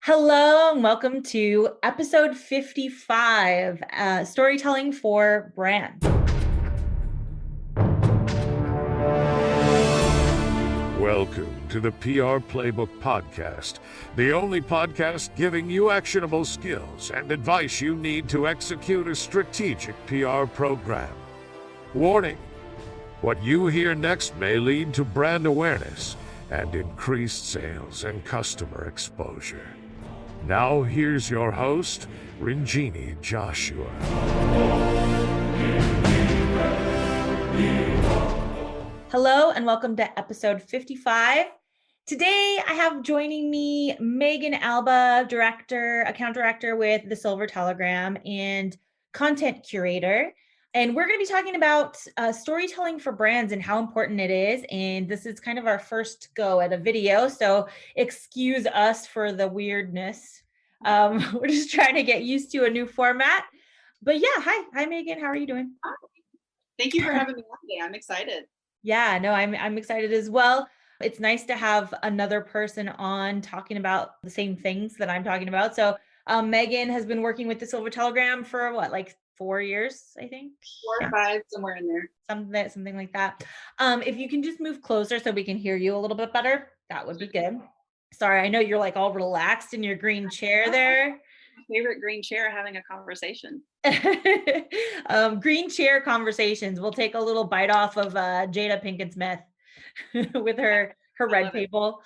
Hello, and welcome to episode 55, Storytelling for Brands. Welcome to the PR Playbook Podcast, the only podcast giving you actionable skills and advice you need to execute a strategic PR program. Warning: what you hear next may lead to brand awareness and increased sales and customer exposure. Now here's your host, Rinjini Joshua. Hello, and welcome to episode 55. Today, I have joining me Megan Alba, account director with the Silver Telegram and content curator. And we're going to be talking about storytelling for brands and how important it is. And this is kind of our first go at a video, so excuse us for the weirdness. We're just trying to get used to a new format. But yeah, hi Megan, how are you doing? Hi. Thank you for having me on today. I'm excited. Yeah, no, I'm excited as well. It's nice to have another person on talking about the same things that I'm talking about. So Megan has been working with the Silver Telegram for what, like 4 years, I think? 4 or 5, somewhere in there. Something like that. If you can just move closer so we can hear you a little bit better, that would be good. Sorry, I know you're like all relaxed in your green chair there. My favorite green chair having a conversation. Green chair conversations. We'll take a little bite off of Jada Pinkett Smith with her red table.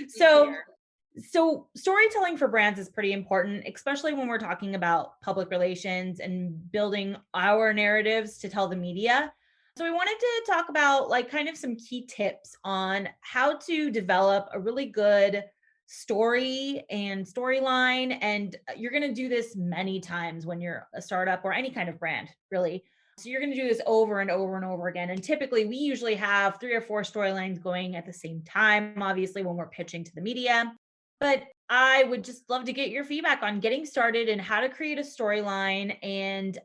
So storytelling for brands is pretty important, especially when we're talking about public relations and building our narratives to tell the media. So we wanted to talk about like kind of some key tips on how to develop a really good story and storyline. And you're going to do this many times when you're a startup or any kind of brand, really. So you're going to do this over and over and over again. And typically we usually have 3 or 4 storylines going at the same time, obviously, when we're pitching to the media. But I would just love to get your feedback on getting started and how to create a storyline and,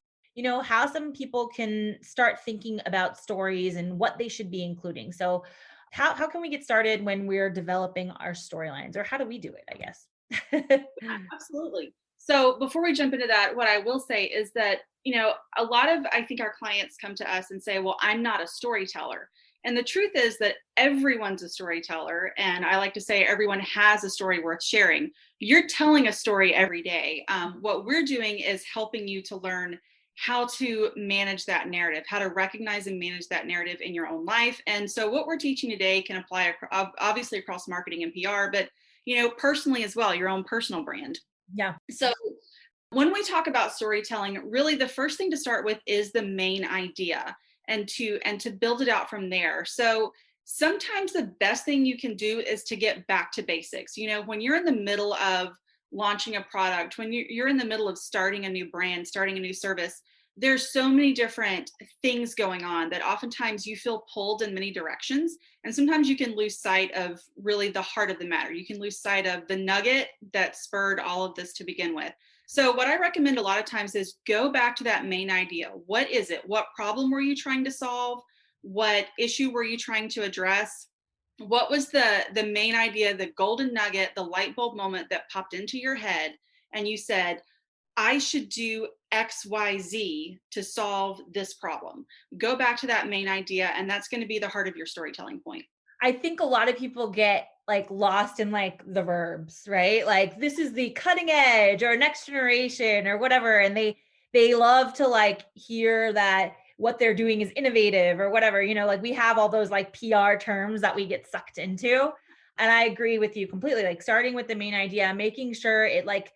how some people can start thinking about stories and what they should be including. So how can we get started when we're developing our storylines, or how do we do it, I guess? Absolutely. So before we jump into that, what I will say is that, a lot of, I think our clients come to us and say, well, I'm not a storyteller. And the truth is that everyone's a storyteller. And I like to say everyone has a story worth sharing. You're telling a story every day. What we're doing is helping you to learn how to manage that narrative, how to recognize and manage that narrative in your own life. And so what we're teaching today can apply obviously across marketing and PR, but personally as well, your own personal brand. Yeah. So when we talk about storytelling, really the first thing to start with is the main idea and to build it out from there. So sometimes the best thing you can do is to get back to basics. When you're in the middle of launching a product, when you're in the middle of starting a new brand, starting a new service, there's so many different things going on that oftentimes you feel pulled in many directions. And sometimes you can lose sight of really the heart of the matter. You can lose sight of the nugget that spurred all of this to begin with. So what I recommend a lot of times is go back to that main idea. What is it? What problem were you trying to solve? What issue were you trying to address? What was the main idea, the golden nugget, the light bulb moment that popped into your head and you said, I should do XYZ to solve this problem? Go back to that main idea, and that's going to be the heart of your storytelling point. I think a lot of people get like lost in like the verbs, right? Like this is the cutting edge or next generation or whatever. And they love to like hear that what they're doing is innovative or whatever, like we have all those like PR terms that we get sucked into. And I agree with you completely, like starting with the main idea, making sure it like,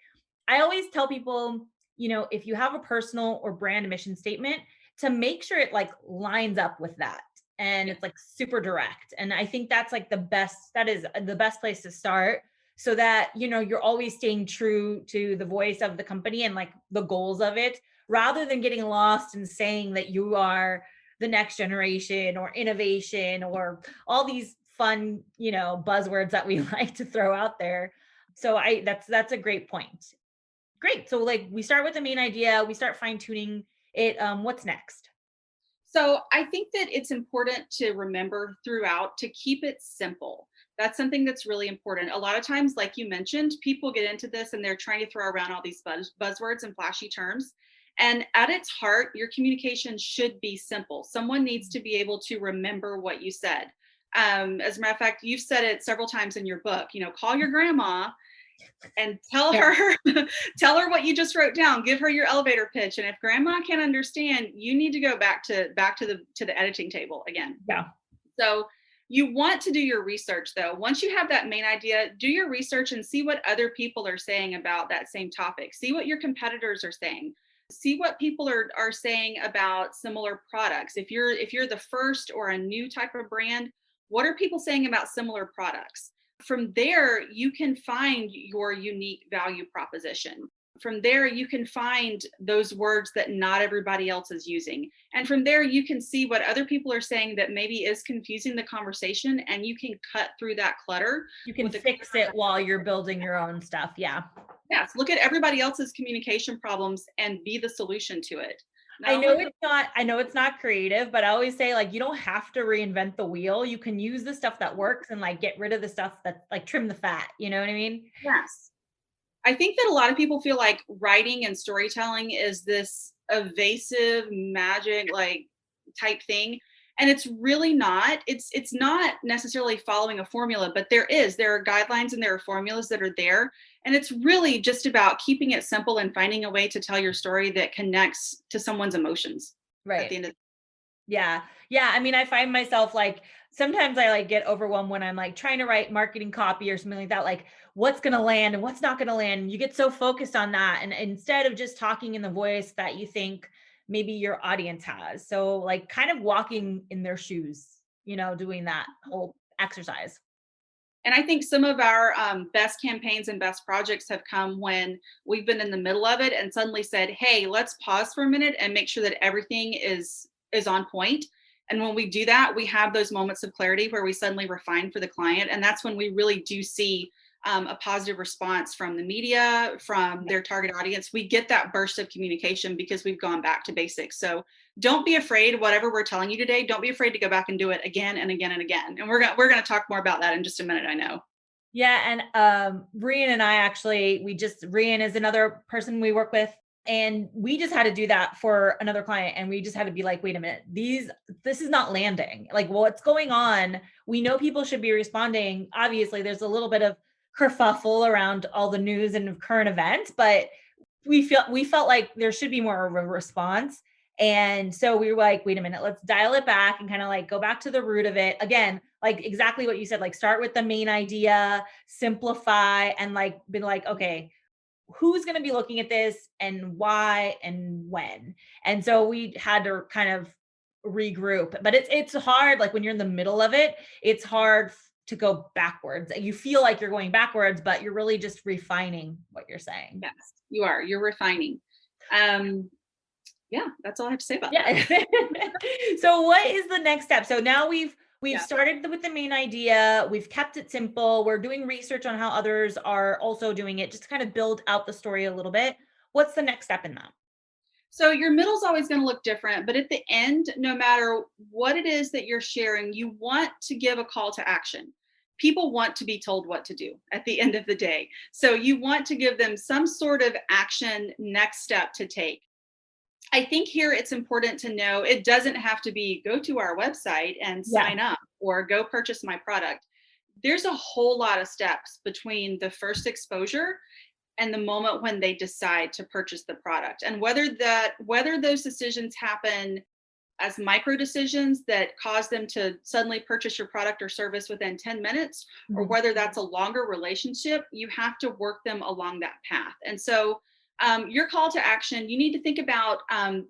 I always tell people, if you have a personal or brand mission statement, to make sure it like lines up with that. And it's like super direct. And I think that's like that is the best place to start, so that, you're always staying true to the voice of the company and like the goals of it, rather than getting lost and saying that you are the next generation or innovation or all these fun, buzzwords that we like to throw out there. So that's a great point. Great. So like we start with the main idea, we start fine tuning it. What's next? So I think that it's important to remember throughout to keep it simple. That's something that's really important. A lot of times, like you mentioned, people get into this and they're trying to throw around all these buzzwords and flashy terms. And at its heart, your communication should be simple. Someone needs to be able to remember what you said. As a matter of fact, you've said it several times in your book, call your grandma and tell Yeah. her tell her what you just wrote down, give her your elevator pitch, and if grandma can't understand, you need to go back to the editing table again. Yeah. So you want to do your research though. Once you have that main idea, do your research and see what other people are saying about that same topic. See what your competitors are saying. See what people are saying about similar products. If you're the first or a new type of brand, what are people saying about similar products? From there, you can find your unique value proposition. From there, you can find those words that not everybody else is using. And from there, you can see what other people are saying that maybe is confusing the conversation, and you can cut through that clutter. You can fix it while you're building your own stuff. Yeah. Yes, look at everybody else's communication problems and be the solution to it. I know it's not creative, but I always say like you don't have to reinvent the wheel. You can use the stuff that works and like get rid of the stuff that like trim the fat, you know what I mean? Yes. I think that a lot of people feel like writing and storytelling is this evasive magic like type thing, and it's really not. It's not necessarily following a formula, but there are guidelines and there are formulas that are there, and it's really just about keeping it simple and finding a way to tell your story that connects to someone's emotions at the Right. end of. Yeah. Yeah. I mean, I find myself like sometimes I like get overwhelmed when I'm like trying to write marketing copy or something like that, like what's going to land and what's not going to land. And you get so focused on that. And instead of just talking in the voice that you think maybe your audience has. So like kind of walking in their shoes, doing that whole exercise. And I think some of our best campaigns and best projects have come when we've been in the middle of it and suddenly said, "Hey, let's pause for a minute and make sure that everything is on point." And when we do that, we have those moments of clarity where we suddenly refine for the client, and that's when we really do see a positive response from the media, from their target audience. We get that burst of communication because we've gone back to basics. So don't be afraid. Whatever we're telling you today, don't be afraid to go back and do it again and again and again. And we're gonna talk more about that in just a minute. I know. Yeah, and Rian and I actually, Rian is another person we work with, and we just had to do that for another client, and we just had to be like, wait a minute, this is not landing. Like, what's going on? We know people should be responding. Obviously, there's a little bit of kerfuffle around all the news and current events, but we felt like there should be more of a response. And so we were like, wait a minute, let's dial it back and kind of like go back to the root of it. Again, like exactly what you said, like start with the main idea, simplify, and like been like, okay, who's going to be looking at this and why and when. And so we had to kind of regroup, but it's hard. Like when you're in the middle of it, it's hard to go backwards. You feel like you're going backwards, but you're really just refining what you're saying. Yes, you are. You're refining. Yeah, that's all I have to say about Yeah. that. So what is the next step? So now we've Yeah. started with the main idea. We've kept it simple. We're doing research on how others are also doing it, just to kind of build out the story a little bit. What's the next step in that? So your middle's always going to look different, but at the end, no matter what it is that you're sharing, you want to give a call to action. People want to be told what to do at the end of the day. So you want to give them some sort of action next step to take. I think here it's important to know it doesn't have to be go to our website and Yeah. sign up or go purchase my product. There's a whole lot of steps between the first exposure and the moment when they decide to purchase the product. And whether those decisions happen as micro decisions that cause them to suddenly purchase your product or service within 10 minutes, or Mhm. whether that's a longer relationship, you have to work them along that path. And so your call to action, you need to think about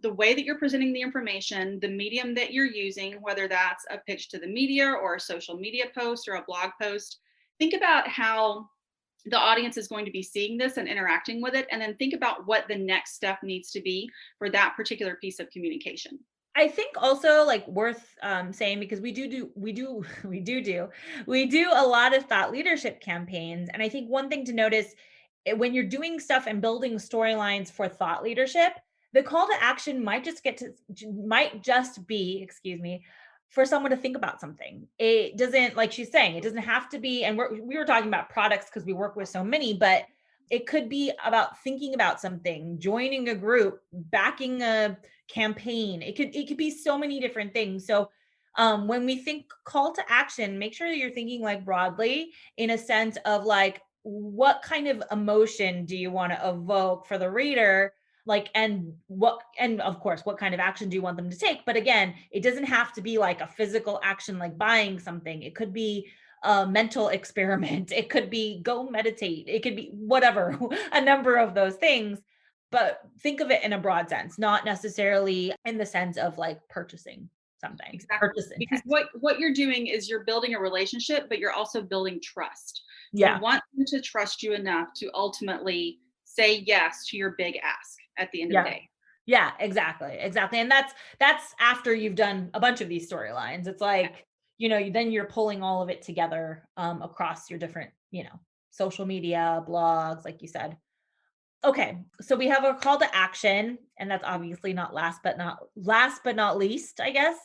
the way that you're presenting the information, the medium that you're using, whether that's a pitch to the media or a social media post or a blog post. Think about how the audience is going to be seeing this and interacting with it, and then think about what the next step needs to be for that particular piece of communication. I think also like worth saying, because we do a lot of thought leadership campaigns, and I think one thing to notice when you're doing stuff and building storylines for thought leadership, the call to action might just be, excuse me, for someone to think about something. It doesn't, like she's saying, it doesn't have to be, and we were talking about products because we work with so many, but it could be about thinking about something, joining a group, backing a campaign. It could be so many different things. So when we think call to action, make sure that you're thinking like broadly in a sense of like, what kind of emotion do you want to evoke for the reader? Like, and of course, what kind of action do you want them to take? But again, it doesn't have to be like a physical action, like buying something. It could be a mental experiment. It could be go meditate. It could be whatever, a number of those things. But think of it in a broad sense, not necessarily in the sense of like purchasing something, Exactly. purchase Because intent. what you're doing is you're building a relationship, but you're also building trust. You Yeah. want them to trust you enough to ultimately say yes to your big ask at the end of the Yeah. day. Yeah, exactly. Exactly. And that's after you've done a bunch of these storylines. It's like, then you're pulling all of it together across your different, social media, blogs, like you said. Okay. So we have a call to action, and that's obviously not last but not least, I guess.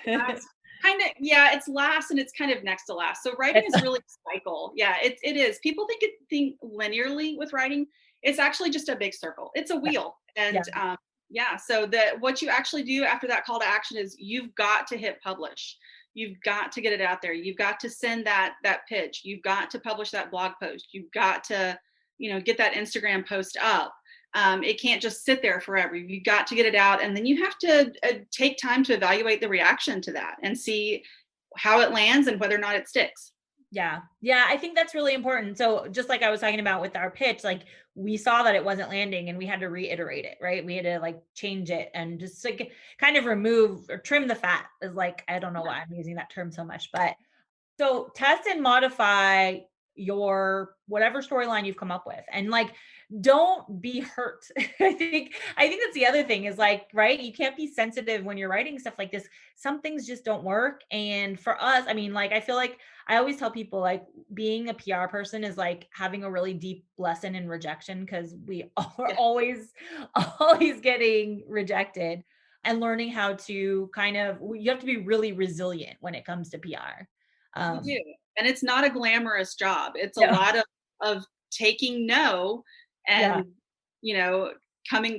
Last, kind of, yeah, it's last and it's kind of next to last. So writing It's is really a cycle. Yeah, it is. People think linearly with writing. It's actually just a big circle. It's a yeah, wheel. yeah, And yeah, so what you actually do after that call to action is you've got to hit publish. You've got to get it out there. You've got to send that pitch. You've got to publish that blog post. You've got to, get that Instagram post up. It can't just sit there forever. You've got to get it out, and then you have to take time to evaluate the reaction to that and see how it lands and whether or not it sticks. yeah. Yeah, I think that's really important. So just like I was talking about with our pitch, like we saw that it wasn't landing and we had to reiterate it, right? We had to like change it and just like kind of remove or trim the fat is like, I don't know Yeah, why I'm using that term so much, but so test and modify your whatever storyline you've come up with, and like don't be hurt. I think that's the other thing is like, right, you can't be sensitive when you're writing stuff like this. Some things just don't work. And for us, I mean, like I feel like I always tell people like being a PR person is like having a really deep lesson in rejection because we are yeah, always getting rejected, and learning how to kind of you have to be really resilient when it comes to PR. you Um, do. And it's not a glamorous job. It's a no, lot of taking no yeah, and, you know,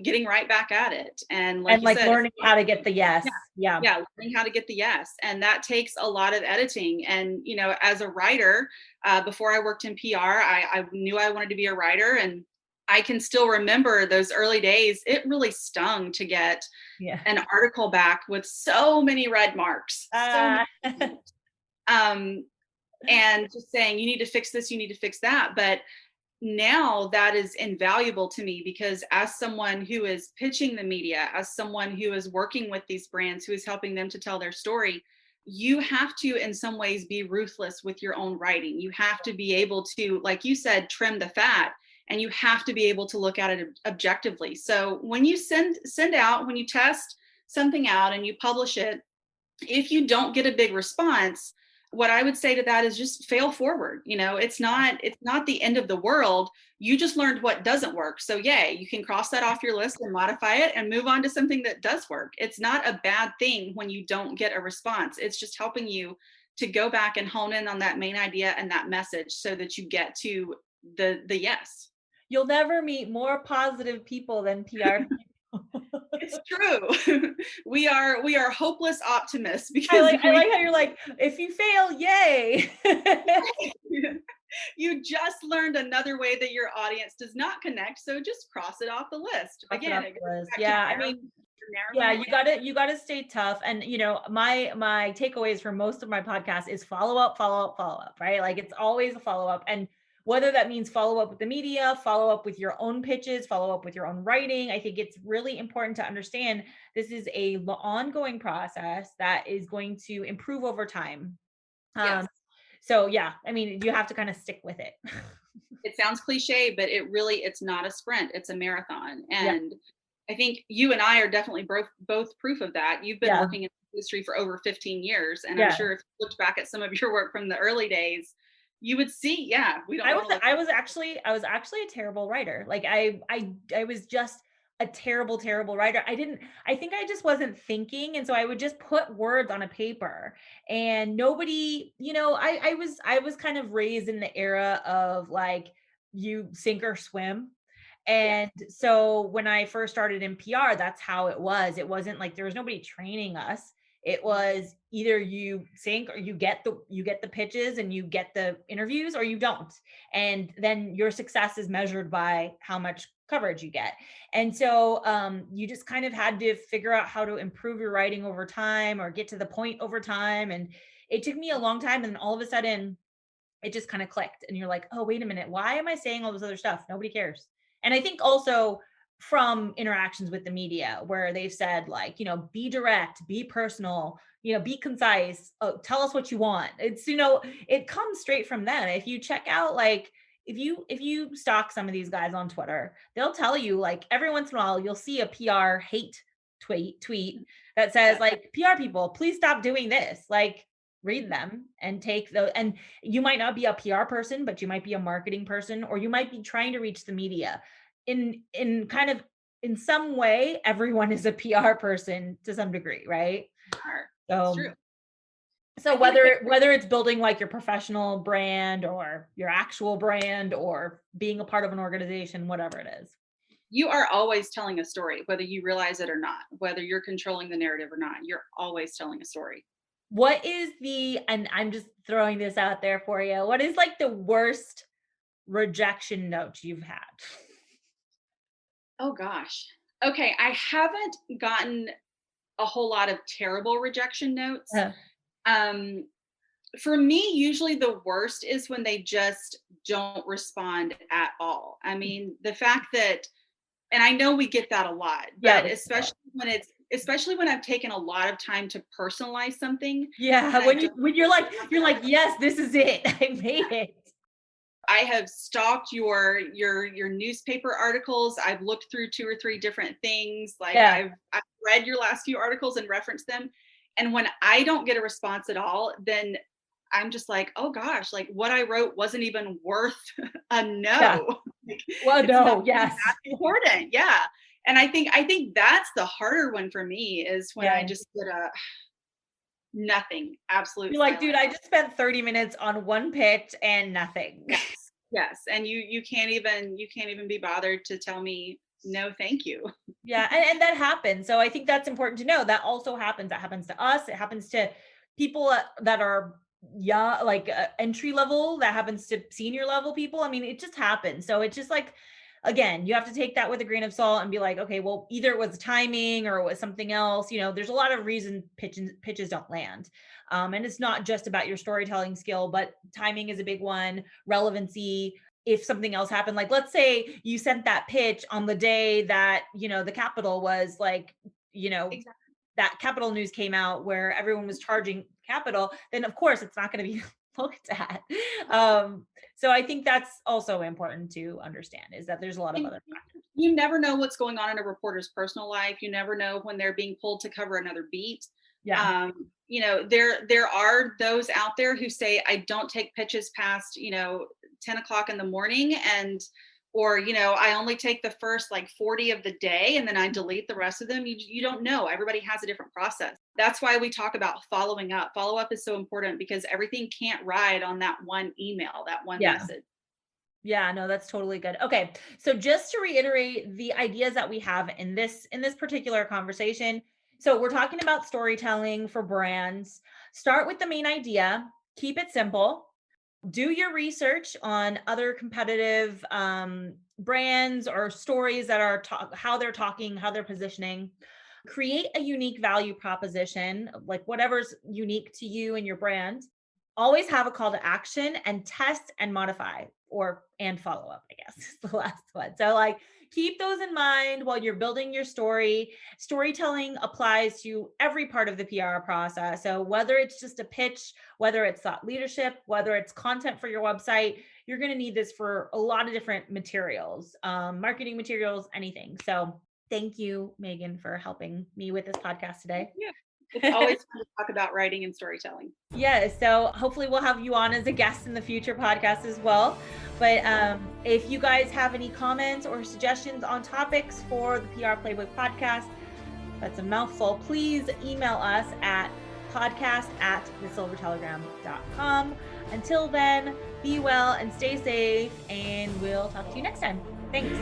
getting right back at it. And like and you like said, it's learning how to get the yes. yeah, Yeah, yeah, learning how to get the yes. And that takes a lot of editing. And, as a writer, before I worked in PR, I knew I wanted to be a writer. And I can still remember those early days. It really stung to get yeah. an article back with so many red marks, so many Uh, red marks. Um, and just saying, you need to fix this, you need to fix that. But now that is invaluable to me because as someone who is pitching the media, as someone who is working with these brands, who is helping them to tell their story, you have to, in some ways, be ruthless with your own writing. You have to be able to, like you said, trim the fat, and you have to be able to look at it objectively. So when you send out, when you test something out and you publish it, if you don't get a big response, what I would say to that is just fail forward. It's not the end of the world. You just learned what doesn't work. So yay, you can cross that off your list and modify it and move on to something that does work. It's not a bad thing when you don't get a response. It's just helping you to go back and hone in on that main idea and that message so that you get to the yes. you'll never meet more positive people than PR people. It's true. We are hopeless optimists I because like I we like how you're like, if you fail, yay. you just learned another way that your audience does not connect, so just cross it off the list. Cross it Again, off it the goes list. back to Yeah, I mean, narrowing yeah, it you down. gotta stay tough. And my takeaways from most of my podcasts is follow up, follow up, follow up, right? Like it's always a follow up. And whether that means follow up with the media, follow up with your own pitches, follow up with your own writing, I think it's really important to understand this is a ongoing process that is going to improve over time. Yes, So yeah, I mean, you have to kind of stick with it. it sounds cliche, but it's not a sprint, it's a marathon. Yeah, And I think you and I are definitely both proof of that. You've been yeah, working in the industry for over 15 years, and I'm yeah. sure if you looked back at some of your work from the early days, you would see, yeah, we don't I want was to look I was actually a terrible writer. Like I was just a terrible, terrible writer. I think I just wasn't thinking. And so I would just put words on a paper and nobody, I was kind of raised in the era of like, you sink or swim. Yes. And so when I first started in PR, that's how it was. It wasn't like there was nobody training us. It was either you sink or you get the pitches and you get the interviews or you don't. And then your success is measured by how much coverage you get. And so you just kind of had to figure out how to improve your writing over time or get to the point over time. And it took me a long time. And then all of a sudden, it just kind of clicked. And you're like, oh, wait a minute. Why am I saying all this other stuff? Nobody cares. And I think also from interactions with the media where they've said, like, be direct, be personal, be concise, tell us what you want. It's, it comes straight from them. If you check out, like, if you stalk some of these guys on Twitter, they'll tell you, like, every once in a while you'll see a PR hate tweet that says, Yeah. like, PR people, please stop doing this. Like, read them and take the, and you might not be a PR person, but you might be a marketing person, or you might be trying to reach the media in kind of, in some way, everyone is a PR person to some degree, right? It's So true. so I think that whether it's building like your professional brand or your actual brand or being a part of an organization, whatever it is. you are always telling a story, whether you realize it or not, whether you're controlling the narrative or not, you're always telling a story. What is the, and I'm just throwing this out there for you, what is like the worst rejection note you've had? Oh gosh. Okay, I haven't gotten a whole lot of terrible rejection notes. Uh, Um, for me, usually the worst is when they just don't respond at all. I mean, the fact that, and I know we get that a lot, yeah, but especially when I've taken a lot of time to personalize something yeah. and I When don't you're like, yes, this is it. I made it. I have stalked your newspaper articles. I've looked through 2 or 3 different things. Like Yeah, I've read your last few articles and referenced them. And when I don't get a response at all, then I'm just like, "Oh gosh, like what I wrote wasn't even worth a yeah. no." Like Well, it's not no, even yes, that important. Yeah. And I think that's the harder one for me is when I yeah. just get a nothing, absolute You're like, dude, silence. I just spent 30 minutes on one pitch and nothing. Yes. Yes. And you can't even be bothered to tell me no, thank you. Yeah, and that happens. So I think that's important to know. That also happens. That happens to us. It happens to people that are young, like entry level. That happens to senior level people. I mean, it just happens. So it's just like, again, you have to take that with a grain of salt and be like, okay, well, either it was timing or it was something else. There's a lot of reason pitches don't land. And it's not just about your storytelling skill, but timing is a big one. Relevancy, if something else happened, like let's say you sent that pitch on the day that the Capitol was like, you know Exactly. that Capitol news came out where everyone was charging Capitol, then of course it's not going to be looked at. So I think that's also important to understand, is that there's a lot of And other factors. you never know what's going on in a reporter's personal life. You never know when they're being pulled to cover another beat. Yeah, There are those out there who say, I don't take pitches past 10 o'clock in the morning, and or I only take the first like 40 of the day and then I delete the rest of them. You don't know. Everybody has a different process. That's why we talk about following up. Follow up is so important because everything can't ride on that one email, that one yeah. message. Yeah, no, that's totally good. Okay. So just to reiterate the ideas that we have in this particular conversation. So we're talking about storytelling for brands. Start with the main idea, keep it simple. Do your research on other competitive brands or stories that are how they're talking, how they're positioning. Create a unique value proposition, like whatever's unique to you and your brand. Always have a call to action and test and modify, or and follow up, I guess is the last one. So like, keep those in mind while you're building your story. Storytelling applies to every part of the PR process. So whether it's just a pitch, whether it's thought leadership, whether it's content for your website, you're going to need this for a lot of different materials, marketing materials, anything. So thank you, Megan, for helping me with this podcast today. Yeah. It's always fun to talk about writing and storytelling. Yeah, so hopefully we'll have you on as a guest in the future podcast as well. But if you guys have any comments or suggestions on topics for the PR Playbook podcast, that's a mouthful, please email us at podcast@thesilvertelegram.com. Until then, be well and stay safe, and we'll talk to you next time. Thanks.